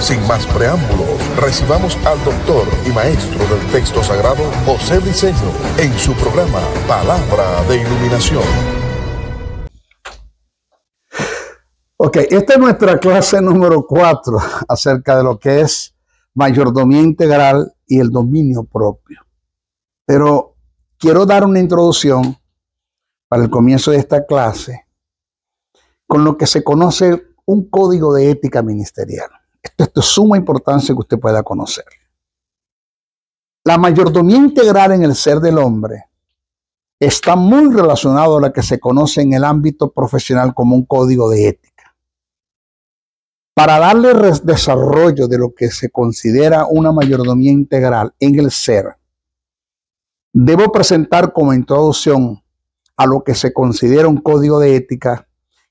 Sin más preámbulos, recibamos al doctor y maestro del texto sagrado, José Briceño, en su programa Palabra de Iluminación. Ok, esta es nuestra clase número 4 acerca de lo que es mayordomía integral y el dominio propio. Pero quiero dar una introducción para el comienzo de esta clase con lo que se conoce un código de ética ministerial. Esto es de suma importancia que usted pueda conocer. La mayordomía integral en el ser del hombre está muy relacionado a lo que se conoce en el ámbito profesional como un código de ética. Para darle desarrollo de lo que se considera una mayordomía integral en el ser, debo presentar como introducción a lo que se considera un código de ética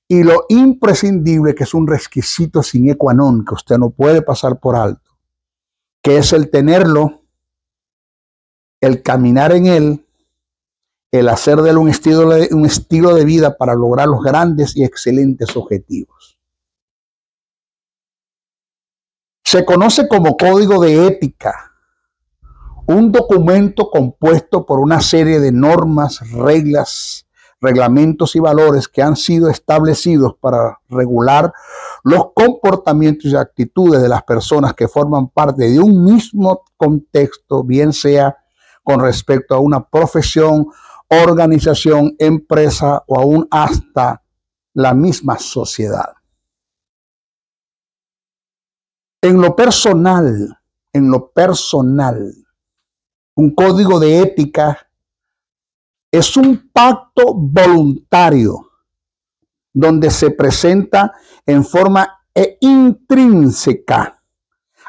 y lo imprescindible, que es un requisito sine qua non, que usted no puede pasar por alto, que es el tenerlo, el caminar en él, el hacer de él un estilo de vida para lograr los grandes y excelentes objetivos. Se conoce como código de ética, un documento compuesto por una serie de normas, reglas, reglamentos y valores que han sido establecidos para regular los comportamientos y actitudes de las personas que forman parte de un mismo contexto, bien sea con respecto a una profesión, organización, empresa o aún hasta la misma sociedad. En lo personal, un código de ética es un pacto voluntario donde se presenta en forma intrínseca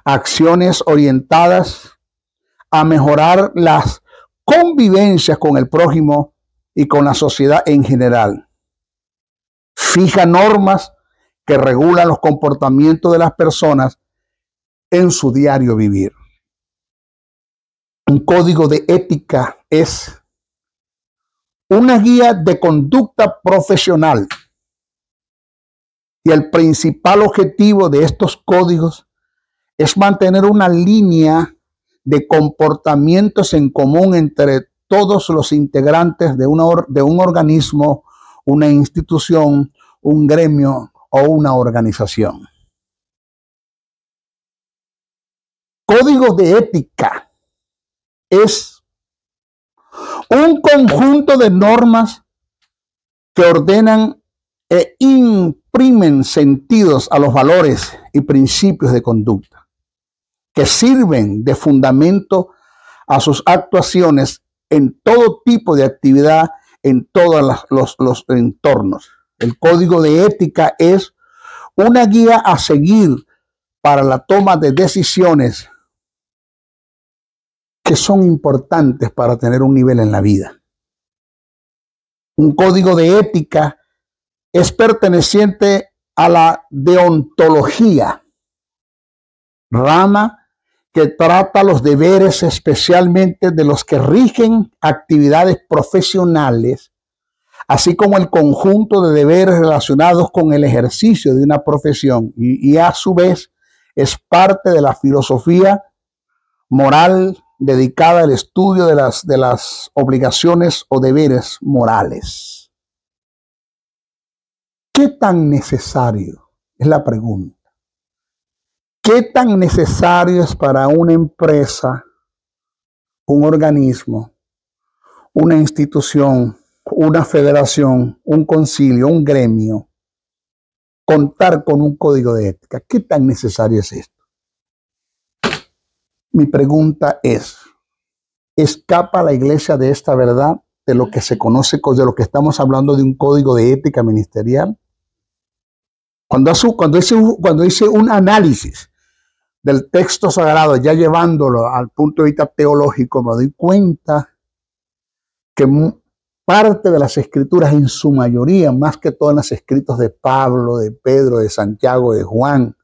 acciones orientadas a mejorar las convivencias con el prójimo y con la sociedad en general. Fija normas que regulan los comportamientos de las personas en su diario vivir. Un código de ética es una guía de conducta profesional y el principal objetivo de estos códigos es mantener una línea de comportamientos en común entre todos los integrantes de un organismo, una institución, un gremio o una organización. Código de ética es un conjunto de normas que ordenan e imprimen sentidos a los valores y principios de conducta, que sirven de fundamento a sus actuaciones en todo tipo de actividad, en todos los entornos. El código de ética es una guía a seguir para la toma de decisiones que son importantes para tener un nivel en la vida. Un código de ética es perteneciente a la deontología, rama que trata los deberes especialmente de los que rigen actividades profesionales, así como el conjunto de deberes relacionados con el ejercicio de una profesión y a su vez es parte de la filosofía moral dedicada al estudio de las obligaciones o deberes morales. ¿Qué tan necesario? Es la pregunta. ¿Qué tan necesario es para una empresa, un organismo, una institución, una federación, un concilio, un gremio, contar con un código de ética? ¿Qué tan necesario es esto? Mi pregunta es, ¿escapa la iglesia de esta verdad, de lo que se conoce, de lo que estamos hablando de un código de ética ministerial? Cuando hice un análisis del texto sagrado, ya llevándolo al punto de vista teológico, me doy cuenta que parte de las escrituras, en su mayoría, más que todo en los escritos de Pablo, de Pedro, de Santiago, de Juan,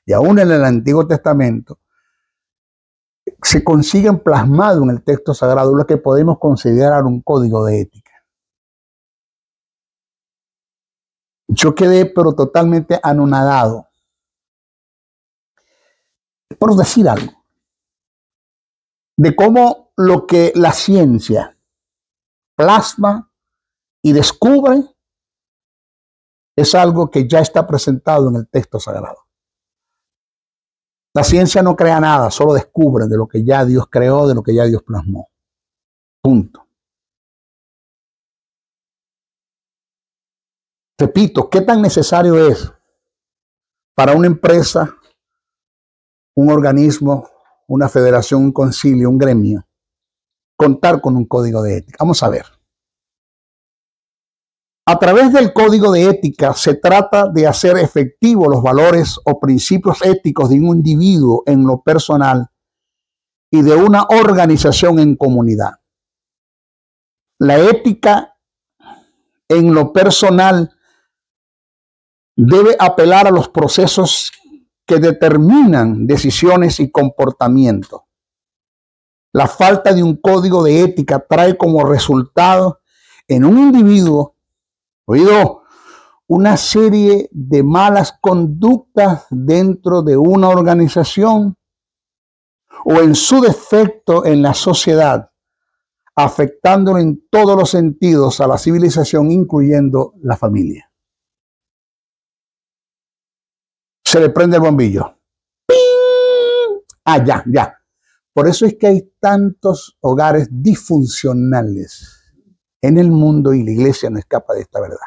y aún en el Antiguo Testamento, se consiguen plasmado en el texto sagrado lo que podemos considerar un código de ética. Yo quedé pero totalmente anonadado por decir algo, de cómo lo que la ciencia plasma y descubre es algo que ya está presentado en el texto sagrado. La ciencia no crea nada, solo descubre de lo que ya Dios creó, de lo que ya Dios plasmó. Punto. Repito, ¿qué tan necesario es para una empresa, un organismo, una federación, un concilio, un gremio, contar con un código de ética? Vamos a ver. A través del código de ética se trata de hacer efectivos los valores o principios éticos de un individuo en lo personal y de una organización en comunidad. La ética en lo personal debe apelar a los procesos que determinan decisiones y comportamientos. La falta de un código de ética trae como resultado en un individuo, una serie de malas conductas dentro de una organización o en su defecto en la sociedad, afectándolo en todos los sentidos a la civilización, incluyendo la familia. Se le prende el bombillo. ¡Ping! Ah, ya. Por eso es que hay tantos hogares disfuncionales en el mundo y la iglesia no escapa de esta verdad.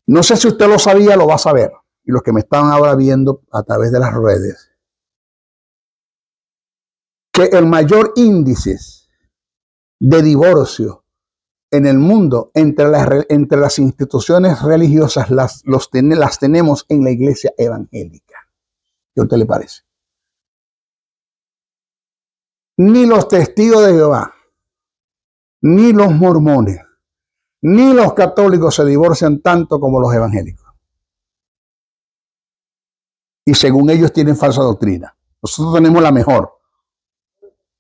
No sé si usted lo sabía, lo va a saber. Y los que me están ahora viendo a través de las redes, que el mayor índice de divorcio en el mundo entre las instituciones religiosas las tenemos en la iglesia evangélica. ¿Qué a usted le parece? Ni los testigos de Jehová, ni los mormones, ni los católicos se divorcian tanto como los evangélicos. Y según ellos tienen falsa doctrina. Nosotros tenemos la mejor.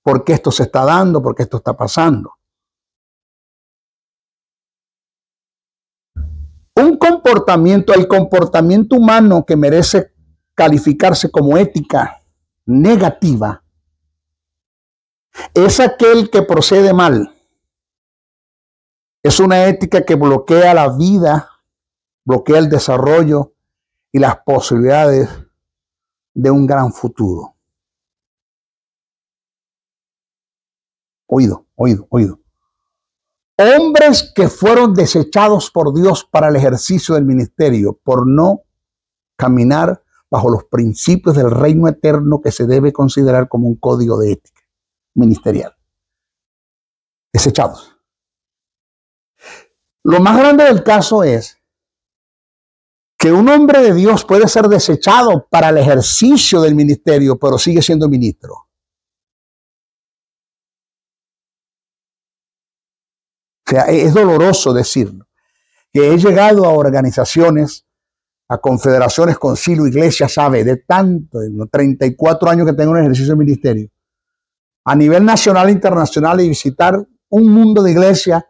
¿Por qué esto se está dando? ¿Por qué esto está pasando? El comportamiento humano que merece calificarse como ética negativa es aquel que procede mal. Es una ética que bloquea la vida, bloquea el desarrollo y las posibilidades de un gran futuro. Oído. Hombres que fueron desechados por Dios para el ejercicio del ministerio por no caminar bajo los principios del reino eterno que se debe considerar como un código de ética ministerial. Desechados. Lo más grande del caso es que un hombre de Dios puede ser desechado para el ejercicio del ministerio, pero sigue siendo ministro. O sea, es doloroso decirlo, que he llegado a organizaciones, a confederaciones, concilio, iglesia, sabe, de tanto, de los 34 años que tengo en el ejercicio del ministerio, a nivel nacional e internacional, y visitar un mundo de iglesia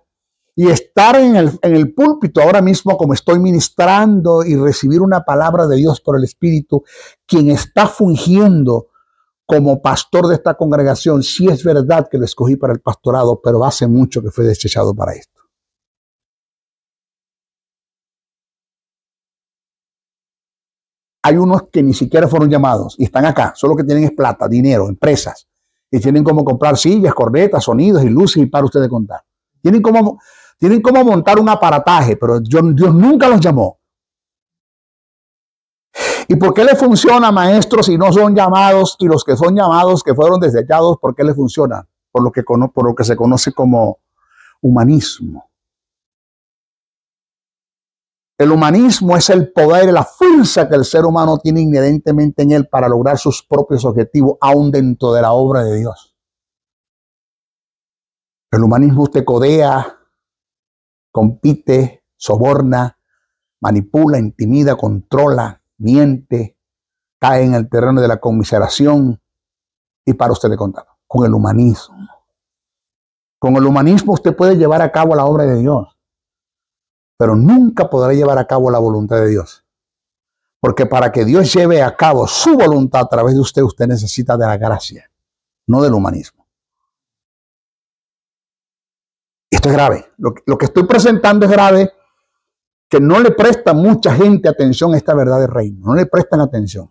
y estar en el púlpito ahora mismo como estoy ministrando y recibir una palabra de Dios por el Espíritu, quien está fungiendo como pastor de esta congregación, sí es verdad que lo escogí para el pastorado, pero hace mucho que fue desechado para esto. Hay unos que ni siquiera fueron llamados y están acá, solo que tienen es plata, dinero, empresas, y tienen como comprar sillas, cornetas, sonidos y luces y para ustedes contar. Tienen como montar un aparataje, pero Dios nunca los llamó. ¿Y por qué le funciona, maestros, si no son llamados? Y los que son llamados, que fueron desechados, ¿por qué le funciona? Por lo que se conoce como humanismo. El humanismo es el poder y la fuerza que el ser humano tiene inherentemente en él para lograr sus propios objetivos, aún dentro de la obra de Dios. El humanismo usted codea, compite, soborna, manipula, intimida, controla, miente, cae en el terreno de la conmiseración y para usted de contar. Con el humanismo. Con el humanismo usted puede llevar a cabo la obra de Dios, pero nunca podrá llevar a cabo la voluntad de Dios. Porque para que Dios lleve a cabo su voluntad a través de usted, usted necesita de la gracia, no del humanismo. Esto es grave. Lo que estoy presentando es grave, que no le presta mucha gente atención a esta verdad del reino. No le prestan atención.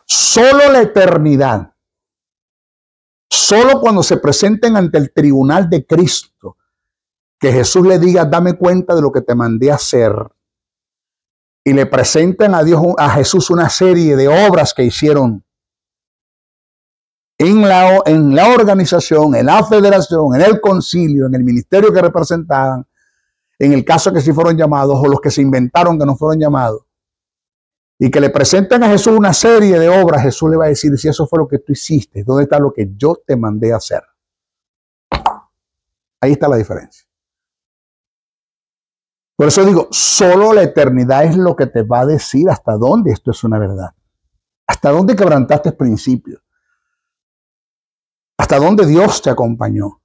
Solo la eternidad, solo cuando se presenten ante el tribunal de Cristo, que Jesús le diga, dame cuenta de lo que te mandé a hacer, y le presenten a Jesús una serie de obras que hicieron en la organización, en la federación, en el concilio, en el ministerio que representaban, en el caso que sí fueron llamados, o los que se inventaron que no fueron llamados, y que le presenten a Jesús una serie de obras, Jesús le va a decir, si eso fue lo que tú hiciste, ¿dónde está lo que yo te mandé a hacer? Ahí está la diferencia. Por eso digo, solo la eternidad es lo que te va a decir hasta dónde esto es una verdad. Hasta dónde quebrantaste principios. Hasta dónde Dios te acompañó.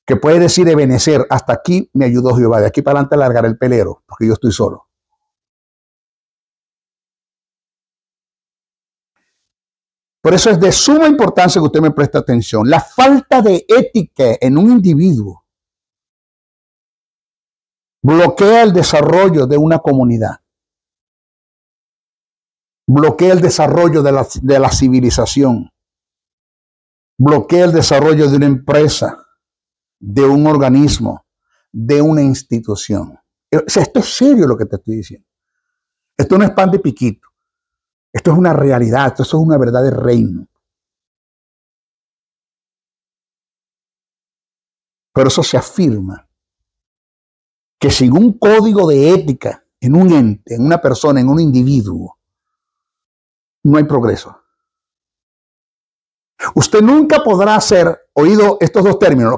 Que puede decir Ebenezer, hasta aquí me ayudó Jehová, de aquí para adelante largaré el pelero, porque yo estoy solo. Por eso es de suma importancia que usted me preste atención. La falta de ética en un individuo bloquea el desarrollo de una comunidad. Bloquea el desarrollo de la civilización. Bloquea el desarrollo de una empresa, de un organismo, de una institución. O sea, esto es serio lo que te estoy diciendo. Esto no es pan de piquito. Esto es una realidad, esto es una verdad del reino. Pero eso se afirma que sin un código de ética en un ente, en una persona, en un individuo, no hay progreso. Usted nunca podrá hacer, oído estos dos términos,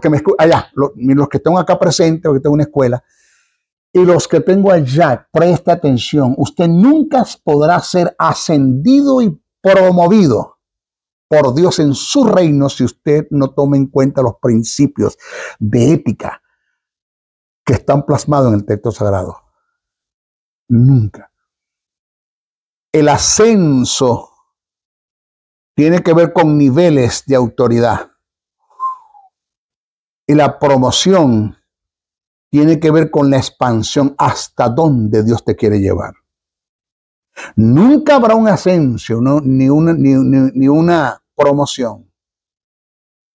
los que tengo acá presentes, los que tengo en una escuela, y los que tengo allá, presta atención, usted nunca podrá ser ascendido y promovido por Dios en su reino si usted no toma en cuenta los principios de ética que están plasmados en el texto sagrado. Nunca. El ascenso tiene que ver con niveles de autoridad. Y la promoción tiene que ver con la expansión hasta donde Dios te quiere llevar. Nunca habrá un ascenso, ¿no? ni una promoción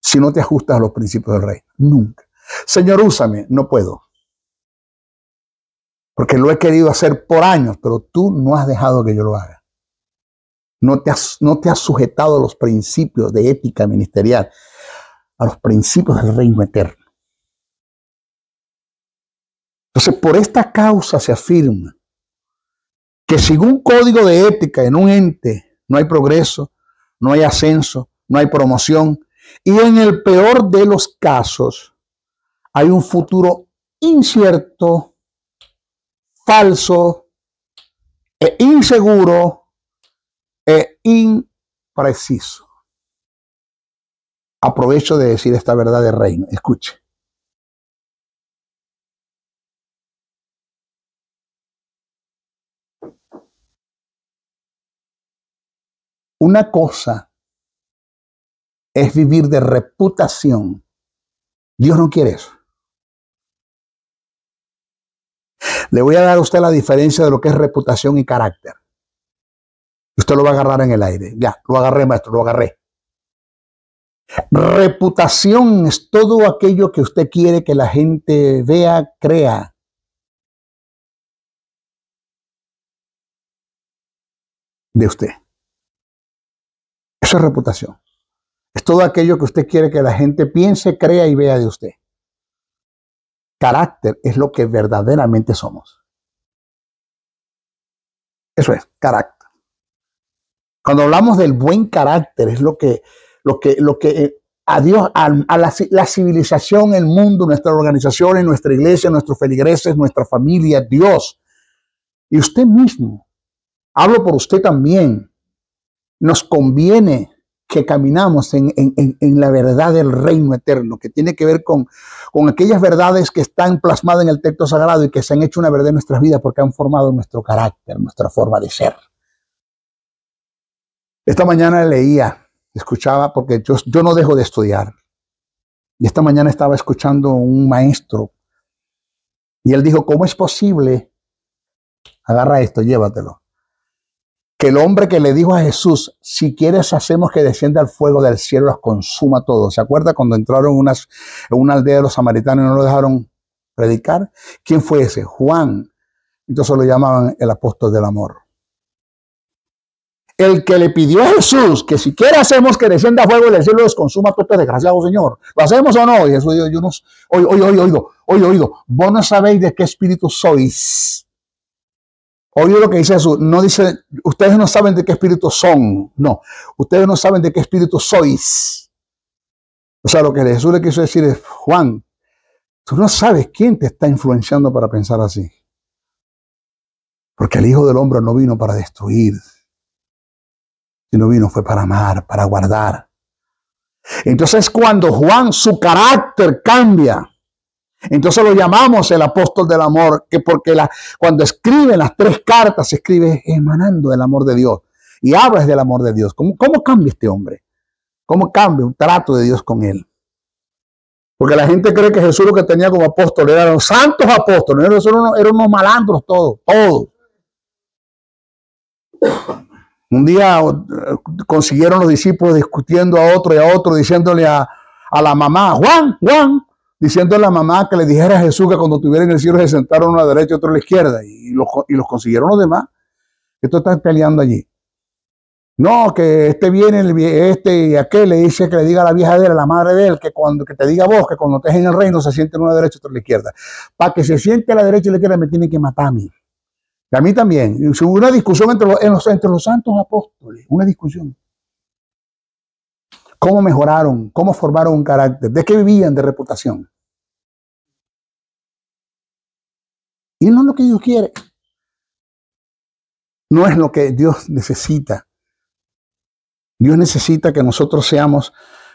si no te ajustas a los principios del rey. Nunca. Señor, úsame. No puedo. Porque lo he querido hacer por años, pero tú no has dejado que yo lo haga. No te has sujetado a los principios de ética ministerial, a los principios del reino eterno. Entonces, por esta causa se afirma que sin un código de ética en un ente no hay progreso, no hay ascenso, no hay promoción, y en el peor de los casos hay un futuro incierto, falso, inseguro e impreciso. Aprovecho de decir esta verdad del reino. Escuche. Una cosa es vivir de reputación. Dios no quiere eso. Le voy a dar a usted la diferencia de lo que es reputación y carácter. Usted lo va a agarrar en el aire. Ya, lo agarré, maestro, lo agarré. Reputación es todo aquello que usted quiere que la gente vea, crea. De usted. Eso es reputación. Es todo aquello que usted quiere que la gente piense, crea y vea de usted. Carácter es lo que verdaderamente somos. Eso es, carácter. Cuando hablamos del buen carácter, es lo que a Dios, a la civilización, el mundo, nuestra organización, nuestra iglesia, nuestros feligreses, nuestra familia, Dios y usted mismo. Hablo por usted también. Nos conviene que caminamos en la verdad del reino eterno, que tiene que ver con aquellas verdades que están plasmadas en el texto sagrado y que se han hecho una verdad en nuestras vidas porque han formado nuestro carácter, nuestra forma de ser. Esta mañana leía, escuchaba, porque yo no dejo de estudiar. Y esta mañana estaba escuchando un maestro y él dijo, ¿cómo es posible? Agarra esto, llévatelo. Que el hombre que le dijo a Jesús, si quieres hacemos que descienda el fuego del cielo, los consuma todos. ¿Se acuerda cuando entraron en una aldea de los samaritanos y no lo dejaron predicar? ¿Quién fue ese? Juan. Entonces lo llamaban el apóstol del amor. El que le pidió a Jesús que si quiere hacemos que descienda fuego del cielo, los consuma todos, desgraciado Señor. ¿Lo hacemos o no? Y Jesús dijo, yo no, oído, vos no sabéis de qué espíritu sois. Oye lo que dice Jesús, no dice, ustedes no saben de qué espíritu son, no, ustedes no saben de qué espíritu sois. O sea, lo que Jesús le quiso decir es, Juan, tú no sabes quién te está influenciando para pensar así. Porque el Hijo del Hombre no vino para destruir, sino vino fue para amar, para guardar. Entonces cuando Juan, su carácter cambia, entonces lo llamamos el apóstol del amor, que porque cuando escribe las 3 cartas, se escribe emanando del amor de Dios. Y hablas del amor de Dios. ¿Cómo cambia este hombre? ¿Cómo cambia un trato de Dios con él? Porque la gente cree que Jesús lo que tenía como apóstol eran los santos apóstoles. Eran unos malandros todos. Un día consiguieron los discípulos discutiendo a otro y a otro, diciéndole a la mamá, Juan, diciéndole a la mamá que le dijera a Jesús que cuando estuviera en el cielo se sentaron uno a la derecha y otro a la izquierda. Y los consiguieron los demás. Esto están peleando allí. No, que este viene, este y aquel le dice que le diga a la vieja de él, a la madre de él, que te diga vos, que cuando estés en el reino se siente uno a la derecha y otro a la izquierda. Para que se siente a la derecha y a la izquierda me tienen que matar a mí. Y a mí también. Hubo una discusión entre los santos apóstoles. Una discusión. ¿Cómo mejoraron? ¿Cómo formaron un carácter? ¿De qué vivían de reputación? Y no es lo que Dios quiere. No es lo que Dios necesita. Dios necesita que nosotros seamos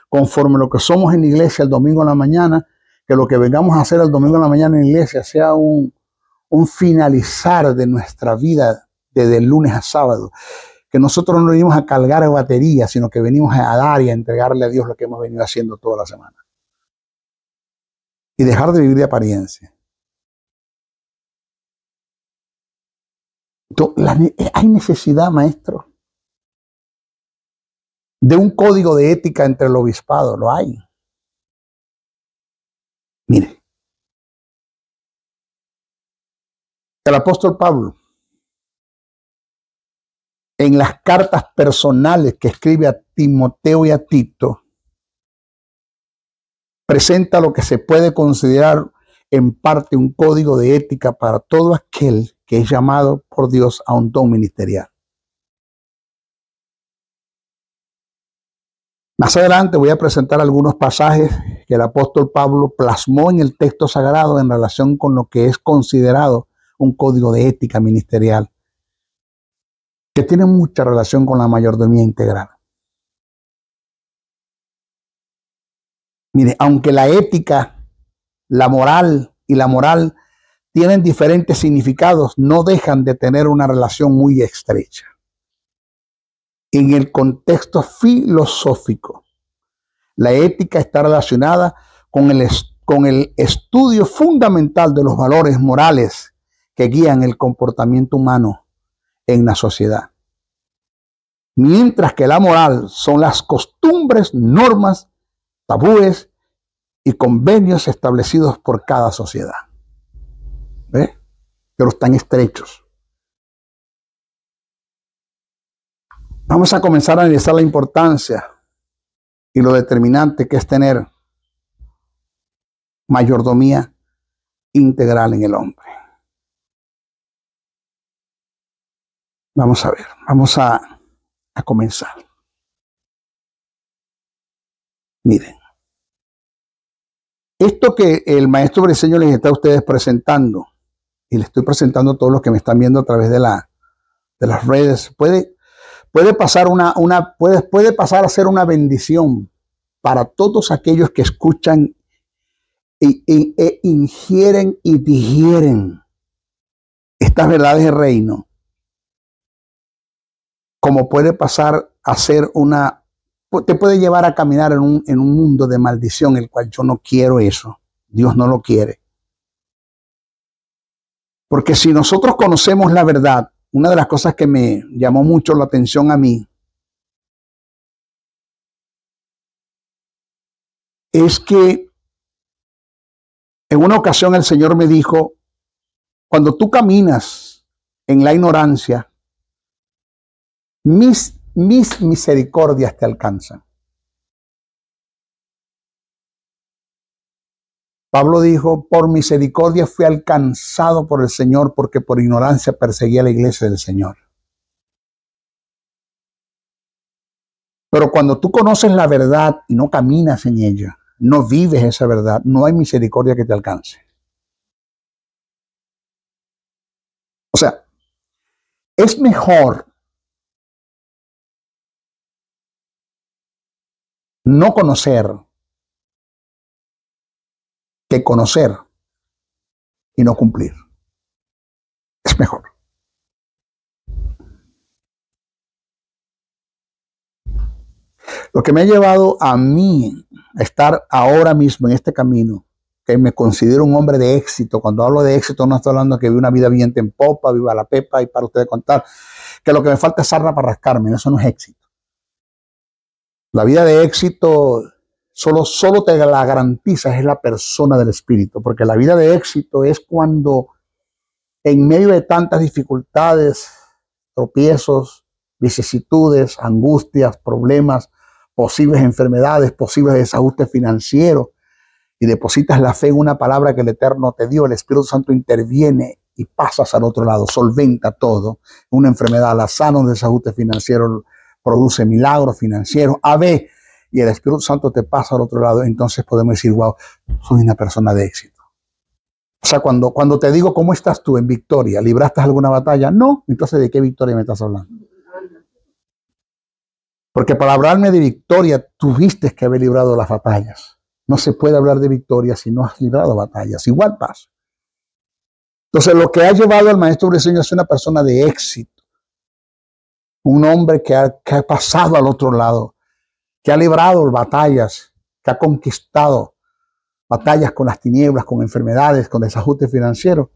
conforme a lo que somos en la iglesia el domingo en la mañana, que lo que vengamos a hacer el domingo en la mañana en la iglesia sea un finalizar de nuestra vida desde el lunes a sábado. Que nosotros no venimos a cargar batería, sino que venimos a dar y a entregarle a Dios lo que hemos venido haciendo toda la semana. Y dejar de vivir de apariencia. Entonces, hay necesidad, maestro, de un código de ética entre el obispado. Lo hay. Mire. El apóstol Pablo, en las cartas personales que escribe a Timoteo y a Tito, presenta lo que se puede considerar en parte un código de ética para todo aquel que es llamado por Dios a un don ministerial. Más adelante voy a presentar algunos pasajes que el apóstol Pablo plasmó en el texto sagrado en relación con lo que es considerado un código de ética ministerial, que tiene mucha relación con la mayordomía integral. Mire, aunque la ética, la moral y la moral tienen diferentes significados, no dejan de tener una relación muy estrecha. En el contexto filosófico, la ética está relacionada con el estudio fundamental de los valores morales que guían el comportamiento humano en la sociedad. Mientras que la moral son las costumbres, normas, tabúes y convenios establecidos por cada sociedad. ¿Ve? Pero están estrechos. Vamos a comenzar a analizar la importancia y lo determinante que es tener mayordomía integral en el hombre. Vamos a ver, vamos a comenzar. Miren, esto que el maestro Briceño les está a ustedes presentando, y les estoy presentando a todos los que me están viendo a través de las redes, puede puede pasar a ser una bendición para todos aquellos que escuchan e ingieren y digieren estas verdades del reino, como puede pasar a ser te puede llevar a caminar en un mundo de maldición, el cual yo no quiero eso. Dios no lo quiere. Porque si nosotros conocemos la verdad, una de las cosas que me llamó mucho la atención a mí es que en una ocasión el Señor me dijo, cuando tú caminas en la ignorancia, mis misericordias te alcanzan. Pablo dijo, por misericordia fui alcanzado por el Señor, porque por ignorancia perseguía a la iglesia del Señor. Pero cuando tú conoces la verdad y no caminas en ella, no vives esa verdad, no hay misericordia que te alcance. O sea, es mejor no conocer que conocer y no cumplir. Es mejor. Lo que me ha llevado a mí a estar ahora mismo en este camino, que me considero un hombre de éxito. Cuando hablo de éxito no estoy hablando de que vivo una vida viento en popa, viva la pepa y para ustedes contar, que lo que me falta es sarna para rascarme. Eso no es éxito. La vida de éxito solo te la garantiza es la persona del espíritu, porque la vida de éxito es cuando en medio de tantas dificultades, tropiezos, vicisitudes, angustias, problemas, posibles enfermedades, posibles desajustes financieros, y depositas la fe en una palabra que el Eterno te dio, el Espíritu Santo interviene y pasas al otro lado, solventa todo. Una enfermedad la sana, un desajuste financiero produce milagros financieros, y el Espíritu Santo te pasa al otro lado, entonces podemos decir, wow, soy una persona de éxito. O sea, cuando te digo, ¿cómo estás tú en victoria? ¿Libraste alguna batalla? No, entonces ¿de qué victoria me estás hablando? Porque para hablarme de victoria, tuviste que haber librado las batallas. No se puede hablar de victoria si no has librado batallas. Igual pasa. Entonces, lo que ha llevado al maestro Briceño es una persona de éxito. Un hombre que ha pasado al otro lado, que ha librado batallas, que ha conquistado batallas con las tinieblas, con enfermedades, con desajustes financieros.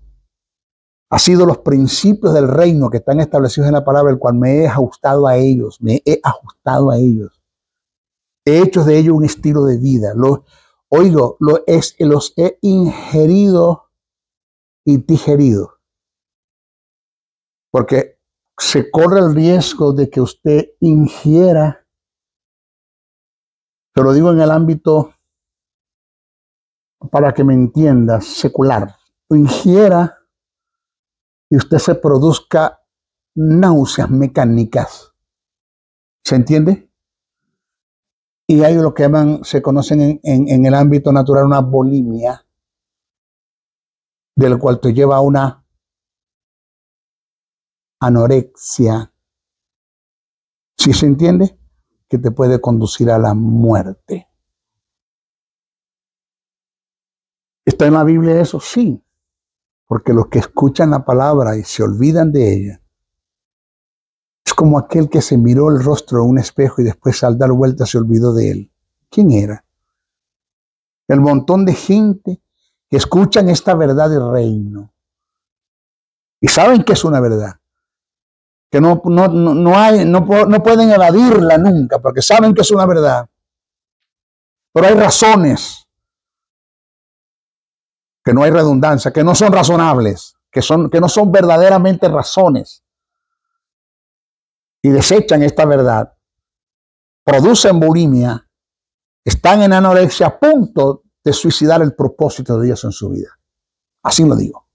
Ha sido los principios del reino que están establecidos en la palabra, el cual me he ajustado a ellos, He hecho de ellos un estilo de vida. Los he ingerido y digerido. Porque se corre el riesgo de que usted ingiera, te lo digo en el ámbito, para que me entiendas, secular, ingiera y usted se produzca náuseas mecánicas. ¿Se entiende? Y hay lo que se conocen en el ámbito natural una bulimia, del cual te lleva a una anorexia. ¿Sí se entiende? Que te puede conducir a la muerte. ¿Está en la Biblia eso? Sí. Porque los que escuchan la palabra y se olvidan de ella, es como aquel que se miró el rostro en un espejo y después al dar vuelta se olvidó de él. ¿Quién era? El montón de gente que escuchan esta verdad del reino y saben que es una verdad, que no pueden evadirla nunca porque saben que es una verdad. Pero hay razones, que no hay redundancia, que no son razonables, que no son verdaderamente razones, y desechan esta verdad, producen bulimia, están en anorexia a punto de suicidar el propósito de Dios en su vida. Así lo digo.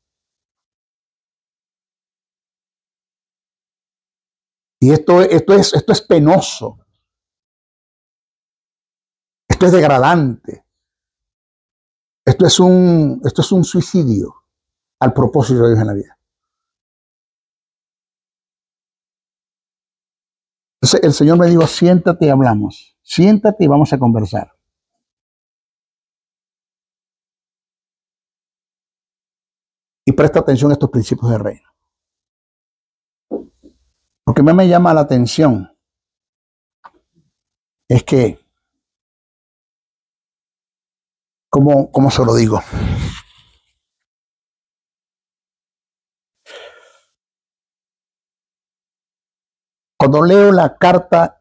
Y esto es penoso. Esto es degradante. Esto es un suicidio al propósito de Dios en la vida. Entonces el Señor me dijo, siéntate y hablamos. Siéntate y vamos a conversar. Y presta atención a estos principios del reino. Lo que me llama la atención es que, ¿cómo se lo digo? Cuando leo la carta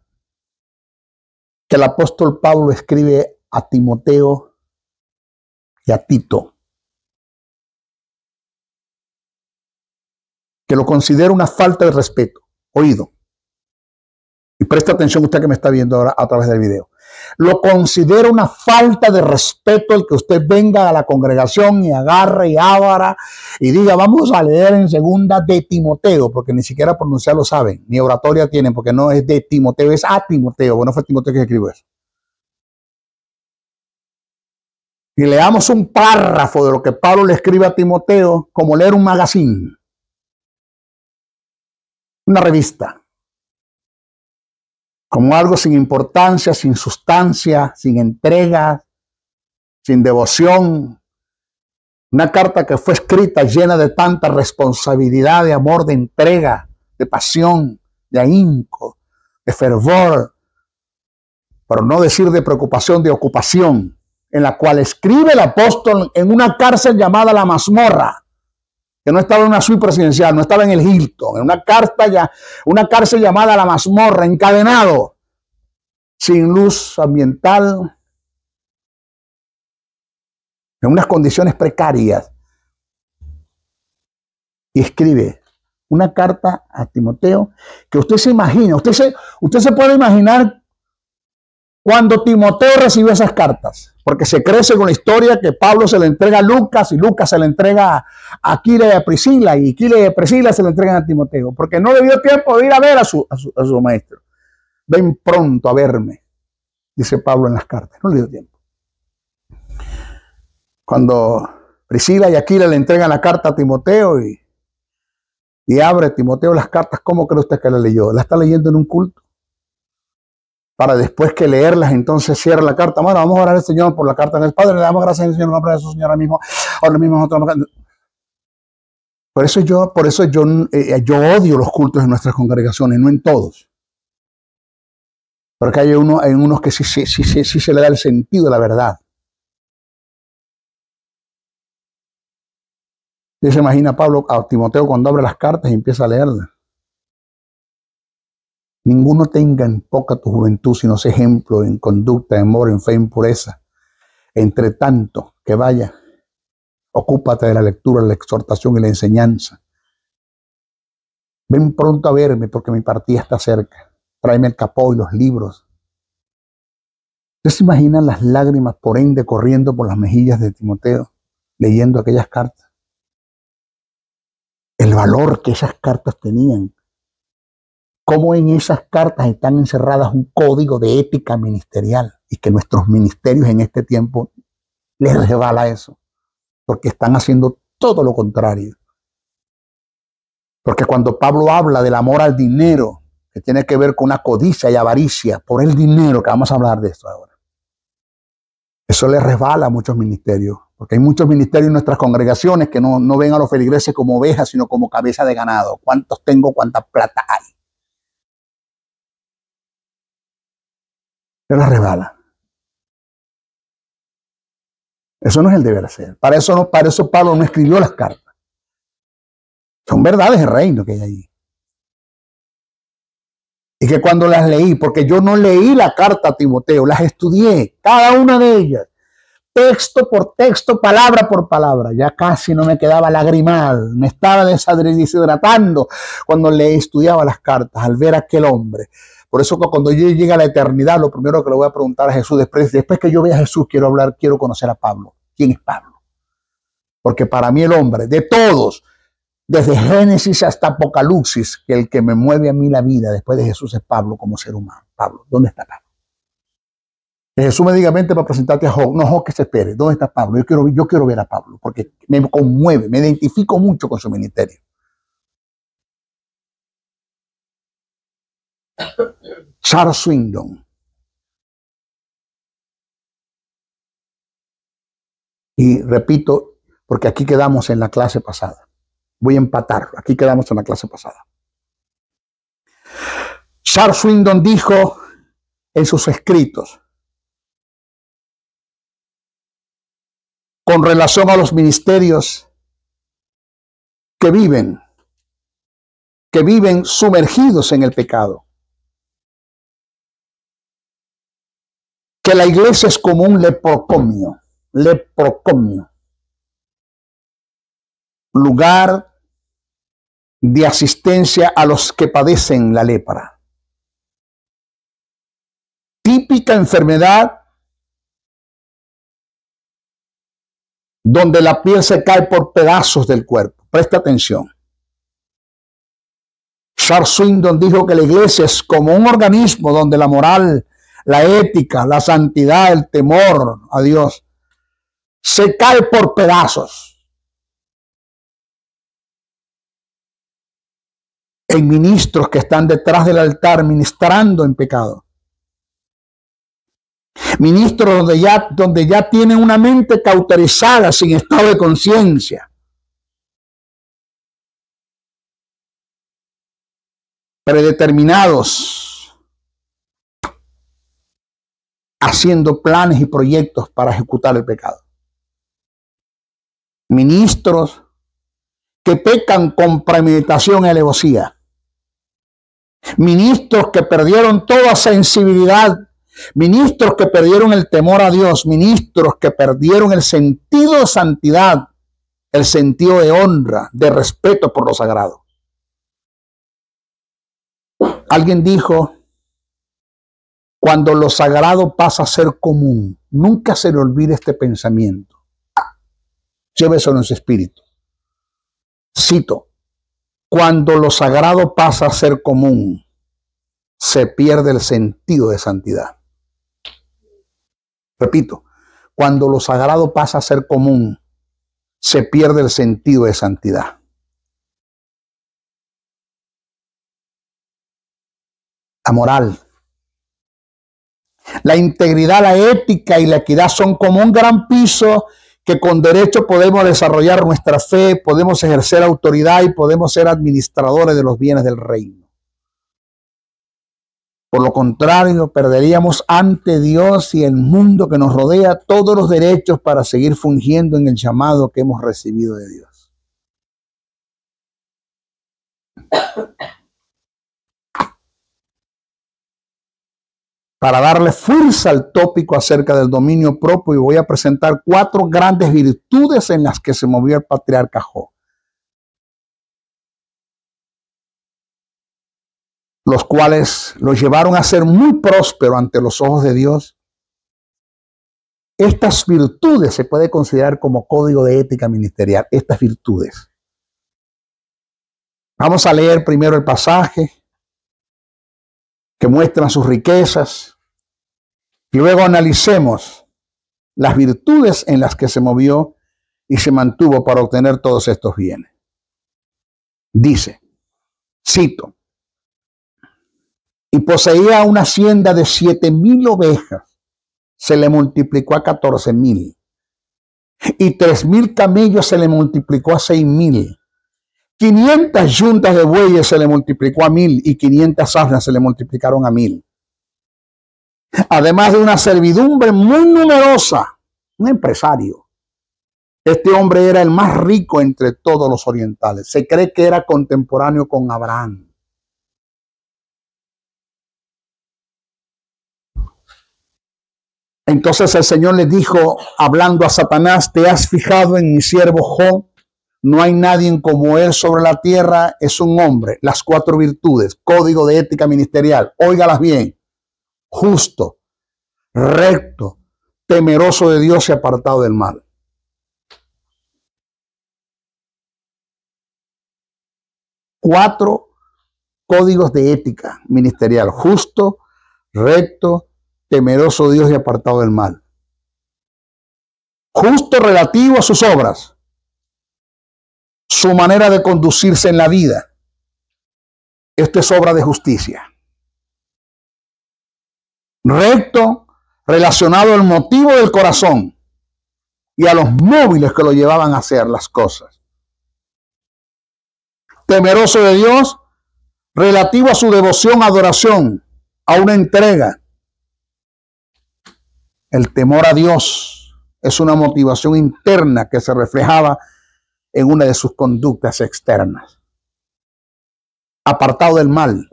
que el apóstol Pablo escribe a Timoteo y a Tito, que lo considero una falta de respeto, oído, y presta atención usted que me está viendo ahora a través del video, lo considero una falta de respeto el que usted venga a la congregación y agarre y abra y diga, vamos a leer en segunda de Timoteo, porque ni siquiera pronunciarlo saben, ni oratoria tienen, porque no es de Timoteo, es a Timoteo, bueno, fue Timoteo que escribió eso. Y leamos un párrafo de lo que Pablo le escribe a Timoteo, como leer un magazine, una revista, como algo sin importancia, sin sustancia, sin entrega, sin devoción. Una carta que fue escrita llena de tanta responsabilidad, de amor, de entrega, de pasión, de ahínco, de fervor, por no decir de preocupación, de ocupación, en la cual escribe el apóstol en una cárcel llamada La Mazmorra, que no estaba en una suite presidencial, no estaba en el Hilton, en una cárcel llamada La Mazmorra, encadenado, sin luz ambiental, en unas condiciones precarias. Y escribe una carta a Timoteo que usted se imagina, usted se puede imaginar cuando Timoteo recibió esas cartas, porque se crece con la historia que Pablo se le entrega a Lucas y Lucas se le entrega a Aquila y a Priscila y Aquila y a Priscila se le entregan a Timoteo, porque no le dio tiempo de ir a ver a su maestro. Ven pronto a verme, dice Pablo en las cartas, no le dio tiempo. Cuando Priscila y Aquila le entregan la carta a Timoteo y abre Timoteo las cartas, ¿cómo cree usted que la leyó? ¿La está leyendo en un culto? Para después que leerlas, entonces cierra la carta. Bueno, vamos a orar al Señor por la carta del Padre. Le damos gracias al Señor en nombre de Jesús, Señor, ahora mismo nosotros. Por eso yo odio los cultos en nuestras congregaciones, no en todos. Porque hay unos que sí se le da el sentido de la verdad. Y se imagina Pablo a Timoteo cuando abre las cartas y empieza a leerlas. Ninguno tenga en poca tu juventud, sino sea ejemplo en conducta, en amor, en fe, en pureza. Entre tanto, que vaya, ocúpate de la lectura, la exhortación y la enseñanza. Ven pronto a verme porque mi partida está cerca. Tráeme el capó y los libros. ¿Ustedes se imaginan las lágrimas por ende corriendo por las mejillas de Timoteo, leyendo aquellas cartas? El valor que esas cartas tenían. Cómo en esas cartas están encerradas un código de ética ministerial y que nuestros ministerios en este tiempo les resbala eso, porque están haciendo todo lo contrario. Porque cuando Pablo habla del amor al dinero, que tiene que ver con una codicia y avaricia por el dinero, que vamos a hablar de esto ahora, eso les resbala a muchos ministerios, porque hay muchos ministerios en nuestras congregaciones que no ven a los feligreses como ovejas, sino como cabeza de ganado. ¿Cuántos tengo? ¿Cuánta plata hay? Se las resbala. Eso no es el deber ser. Para eso Pablo no escribió las cartas. Son verdades del reino que hay allí. Y que cuando las leí, porque yo no leí la carta a Timoteo, las estudié, cada una de ellas, texto por texto, palabra por palabra. Ya casi no me quedaba lagrimal, me estaba deshidratando cuando le estudiaba las cartas, al ver a aquel hombre. Por eso que cuando yo llegue a la eternidad, lo primero que le voy a preguntar a Jesús, después que yo vea a Jesús, quiero conocer a Pablo. ¿Quién es Pablo? Porque para mí el hombre, de todos, desde Génesis hasta Apocalipsis, que el que me mueve a mí la vida después de Jesús es Pablo como ser humano. Pablo, ¿dónde está Pablo? Que Jesús me diga, vente para presentarte a Job. No, Job, que se espere. ¿Dónde está Pablo? Yo quiero ver a Pablo, porque me conmueve, me identifico mucho con su ministerio. Charles Swindoll. Y repito, porque aquí quedamos en la clase pasada. Voy a empatar. Aquí quedamos en la clase pasada. Charles Swindoll dijo en sus escritos, con relación a los ministerios que viven sumergidos en el pecado, que la iglesia es como un leprocomio, lugar de asistencia a los que padecen la lepra. Típica enfermedad donde la piel se cae por pedazos del cuerpo. Presta atención. Charles Swindoll dijo que la iglesia es como un organismo donde la moral, la ética, la santidad, el temor a Dios se cae por pedazos. Hay ministros que están detrás del altar ministrando en pecado. Ministros donde ya tienen una mente cauterizada, sin estado de conciencia. Predeterminados, haciendo planes y proyectos para ejecutar el pecado. Ministros que pecan con premeditación y alevosía. Ministros que perdieron toda sensibilidad. Ministros que perdieron el temor a Dios. Ministros que perdieron el sentido de santidad, el sentido de honra, de respeto por lo sagrado. Alguien dijo, cuando lo sagrado pasa a ser común, nunca se le olvide este pensamiento. Lleve eso en su espíritu. Cito, cuando lo sagrado pasa a ser común, se pierde el sentido de santidad. Repito, cuando lo sagrado pasa a ser común, se pierde el sentido de santidad. La moral, la integridad, la ética y la equidad son como un gran piso que con derecho podemos desarrollar nuestra fe, podemos ejercer autoridad y podemos ser administradores de los bienes del reino. Por lo contrario, perderíamos ante Dios y el mundo que nos rodea todos los derechos para seguir fungiendo en el llamado que hemos recibido de Dios. Para darle fuerza al tópico acerca del dominio propio, voy a presentar 4 grandes virtudes en las que se movió el patriarca Job, los cuales lo llevaron a ser muy próspero ante los ojos de Dios. Estas virtudes se puede considerar como código de ética ministerial, estas virtudes. Vamos a leer primero el pasaje que muestra sus riquezas y luego analicemos las virtudes en las que se movió y se mantuvo para obtener todos estos bienes. Dice, cito, y poseía una hacienda de 7,000 ovejas, se le multiplicó a 14,000, y 3,000 camellos se le multiplicó a 6,000, 500 yuntas de bueyes se le multiplicó a 1,000, y 500 asnas se le multiplicaron a 1,000. Además de una servidumbre muy numerosa, un empresario. Este hombre era el más rico entre todos los orientales. Se cree que era contemporáneo con Abraham. Entonces el Señor le dijo, hablando a Satanás, ¿te has fijado en mi siervo Job? No hay nadie como él sobre la tierra, es un hombre. Las 4 virtudes, código de ética ministerial, óigalas bien. Justo, recto, temeroso de Dios y apartado del mal. Cuatro códigos de ética ministerial: justo, recto, temeroso de Dios y apartado del mal. Justo relativo a sus obras, su manera de conducirse en la vida. Esto es obra de justicia. recto, relacionado al motivo del corazón y a los móviles que lo llevaban a hacer las cosas. Temeroso de Dios, relativo a su devoción, adoración, a una entrega. El temor a Dios es una motivación interna que se reflejaba en una de sus conductas externas. Apartado del mal,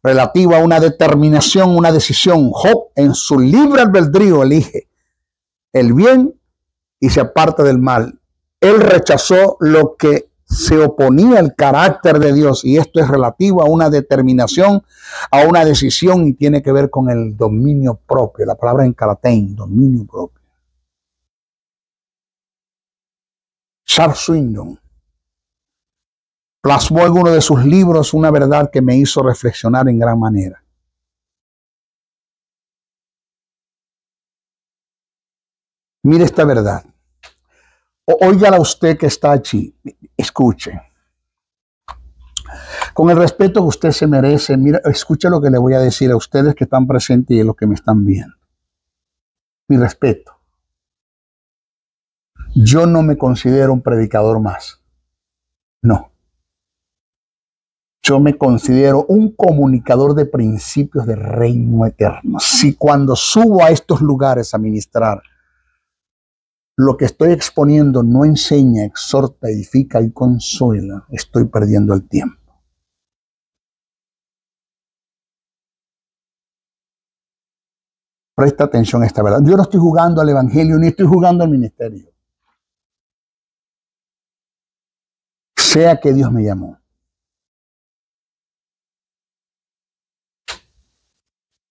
relativo a una determinación, una decisión. Job en su libre albedrío elige el bien y se aparta del mal. Él rechazó lo que se oponía al carácter de Dios, y esto es relativo a una determinación, a una decisión, y tiene que ver con el dominio propio. La palabra en Calatein, dominio propio. Charles Swindoll plasmó en uno de sus libros una verdad que me hizo reflexionar en gran manera. Mire esta verdad. Óigala usted que está allí. Escuche. Con el respeto que usted se merece, mira, escuche lo que le voy a decir a ustedes que están presentes y a los que me están viendo. Mi respeto. Yo no me considero un predicador más. No. Yo me considero un comunicador de principios del reino eterno. Si cuando subo a estos lugares a ministrar, lo que estoy exponiendo no enseña, exhorta, edifica y consuela, estoy perdiendo el tiempo. Presta atención a esta verdad. Yo no estoy jugando al evangelio ni estoy jugando al ministerio. Sea que Dios me llamó.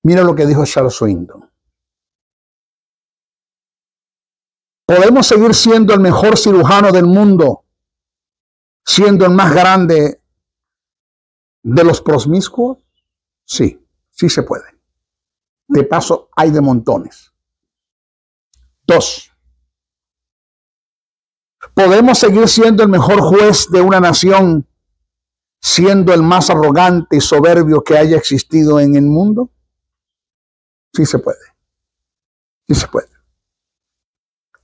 Mira lo que dijo Charles Swindoll. Podemos seguir siendo el mejor cirujano del mundo, siendo el más grande de los promiscuos. Sí, sí se puede. De paso, hay de montones. 2. Podemos seguir siendo el mejor juez de una nación, siendo el más arrogante y soberbio que haya existido en el mundo. Sí se puede. Sí se puede.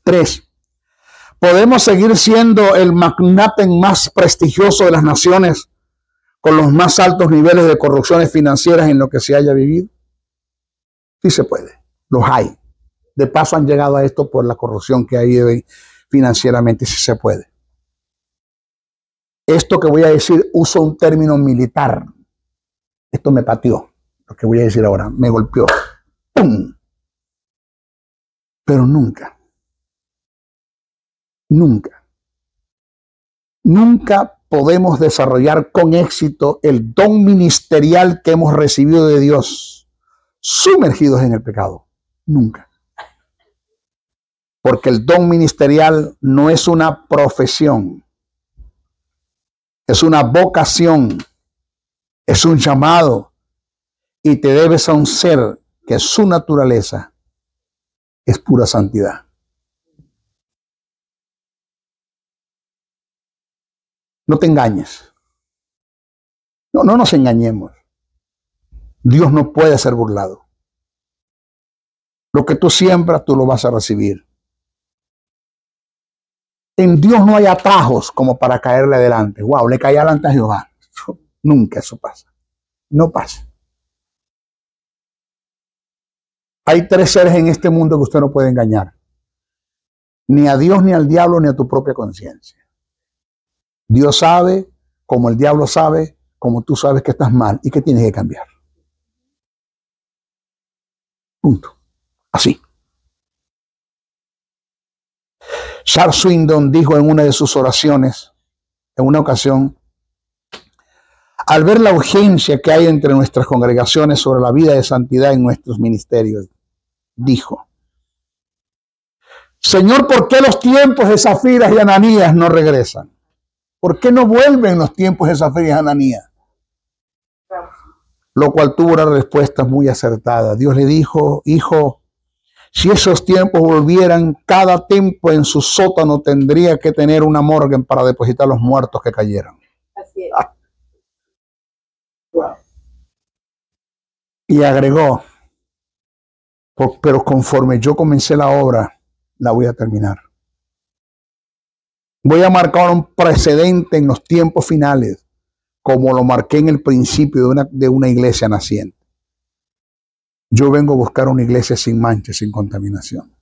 3. Podemos seguir siendo el magnate más prestigioso de las naciones, con los más altos niveles de corrupciones financieras en lo que se haya vivido. Sí se puede. Los hay. De paso han llegado a esto por la corrupción que hay financieramente. Sí se puede. Esto que voy a decir, uso un término militar. Esto me pateó. Lo que voy a decir ahora, me golpeó. ¡Pum! Pero nunca podemos desarrollar con éxito el don ministerial que hemos recibido de Dios, sumergidos en el pecado. Nunca. Porque el don ministerial no es una profesión, es una vocación, es un llamado, y te debes a un ser que su naturaleza es pura santidad. No te engañes. No nos engañemos. Dios no puede ser burlado. Lo que tú siembras, tú lo vas a recibir. En Dios no hay atajos como para caerle adelante. Wow, le caí adelante a Jehová. Nunca eso pasa. No pasa. Hay 3 seres en este mundo que usted no puede engañar. Ni a Dios, ni al diablo, ni a tu propia conciencia. Dios sabe, como el diablo sabe, como tú sabes que estás mal y que tienes que cambiar. Punto. Así. Charles Swindoll dijo en una de sus oraciones, en una ocasión, al ver la urgencia que hay entre nuestras congregaciones sobre la vida de santidad en nuestros ministerios, dijo: Señor, ¿por qué los tiempos de Zafiras y Ananías no regresan? ¿Por qué no vuelven los tiempos de Zafiras y Ananías? Lo cual tuvo una respuesta muy acertada. Dios le dijo: hijo, si esos tiempos volvieran, cada templo en su sótano tendría que tener una morgue para depositar los muertos que cayeron. Así es. Wow. Y agregó: pero conforme yo comencé la obra, la voy a terminar. Voy a marcar un precedente en los tiempos finales, como lo marqué en el principio de una iglesia naciente. Yo vengo a buscar una iglesia sin mancha, sin contaminación.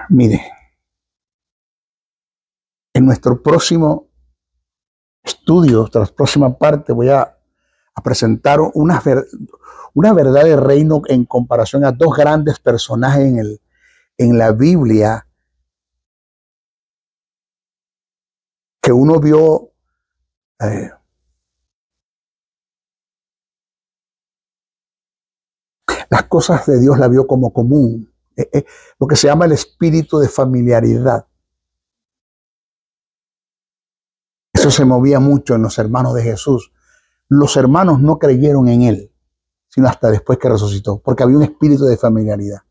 Mire, en nuestro próximo estudio, nuestra próxima parte, voy a presentar una verdad de reino en comparación a dos grandes personajes en la Biblia que uno vio las cosas de Dios, la vio como común, lo que se llama el espíritu de familiaridad. Eso se movía mucho en los hermanos de Jesús. Los hermanos no creyeron en él, sino hasta después que resucitó, porque había un espíritu de familiaridad.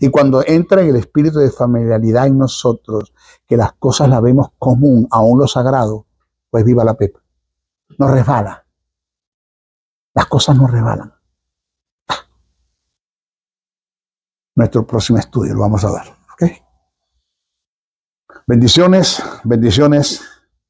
Y cuando entra el espíritu de familiaridad en nosotros, que las cosas las vemos común, aún lo sagrado, pues viva la pepa. Nos resbala. Las cosas nos resbalan. Nuestro próximo estudio lo vamos a dar. ¿Okay? Bendiciones, bendiciones,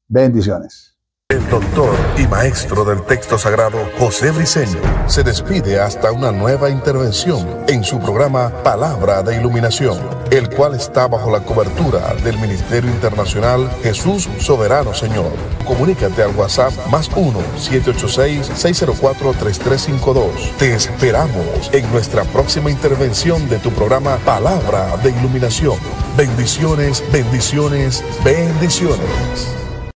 bendiciones. El doctor y maestro del texto sagrado José Briceño se despide hasta una nueva intervención en su programa Palabra de Iluminación, el cual está bajo la cobertura del Ministerio Internacional Jesús Soberano Señor. Comunícate al WhatsApp +1 786-604-3352. Te esperamos en nuestra próxima intervención de tu programa Palabra de Iluminación. Bendiciones, bendiciones, bendiciones.